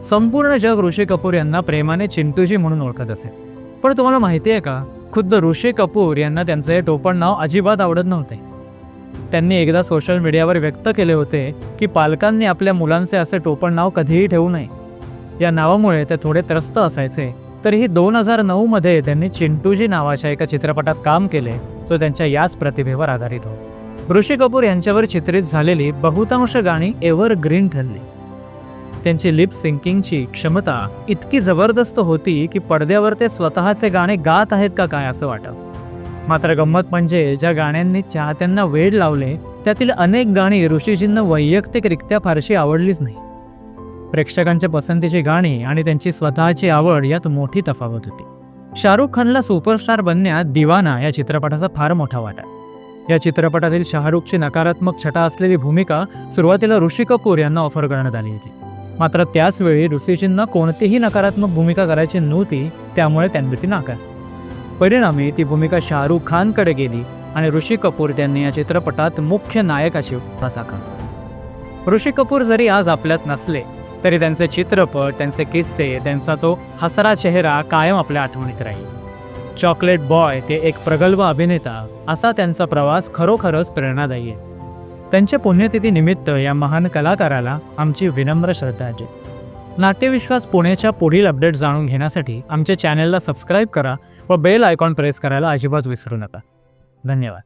संपूर्ण जग ऋषी कपूर यांना प्रेमाने चिंटूजी म्हणून ओळखत असे. पण तुम्हाला माहिती आहे का, खुद्द ऋषी कपूर यांना त्यांचं हे टोपण नाव अजिबात आवडत नव्हते. त्यांनी एकदा सोशल मीडियावर व्यक्त केले होते की पालकांनी आपल्या मुलांचे असे टोपण नाव कधीही ठेवू नये. या नावामुळे ते थोडे त्रस्त असायचे. तरीही 2009 मध्ये त्यांनी चिंटूजी नावाच्या एका चित्रपटात काम केले, जो त्यांच्या याच प्रतिभेवर आधारित होता. ऋषी कपूर यांच्यावर चित्रित झालेली बहुतांश गाणी एव्हरग्रीन ठरली. त्यांची लिप सिंकिंगची क्षमता इतकी जबरदस्त होती की पडद्यावर ते स्वतःचे गाणे गात आहेत का काय असं वाटतं. मात्र गंमत म्हणजे ज्या गाण्यांनी चाहत्यांना वेड लावले त्यातील अनेक गाणी ऋषीजींना वैयक्तिकरित्या फारशी आवडलीच नाही. प्रेक्षकांच्या पसंतीची गाणी आणि त्यांची स्वतःची आवड यात मोठी तफावत होती. शाहरुख खानला सुपरस्टार बनण्यात दिवाना या चित्रपटाचा फार मोठा वाटा. या चित्रपटातील शाहरुखची नकारात्मक छटा असलेली भूमिका सुरुवातीला ऋषी कपूर यांना ऑफर करण्यात आली होती. मात्र त्याचवेळी ऋषीजींना कोणतीही नकारात्मक भूमिका करायची नव्हती, त्यामुळे त्यांनी ती नाकारली. परिणामी ती भूमिका शाहरुख खानकडे गेली आणि ऋषी कपूर त्यांनी या चित्रपटात मुख्य नायकाची भूमिका साकारली. ऋषी कपूर जरी आज आपल्यात नसले तरी त्यांचे चित्रपट, त्यांचे किस्से, त्यांचा तो हसरा चेहरा कायम आपल्या आठवणीत राहील. चॉकलेट बॉय ते एक प्रगल्भ अभिनेता असा त्यांचा प्रवास खरोखरच प्रेरणादायी आहे. त्यांच्या पुण्यतिथी निमित्त या महान कलाकाराला आमची विनम्र श्रद्धांजली. नाट्यविश्वास पुणेच्या पुढील अपडेट जाणून घेण्यासाठी आमच्या चॅनलला सबस्क्राईब करा व बेल आयकॉन प्रेस करायला अजिबात विसरू नका. धन्यवाद.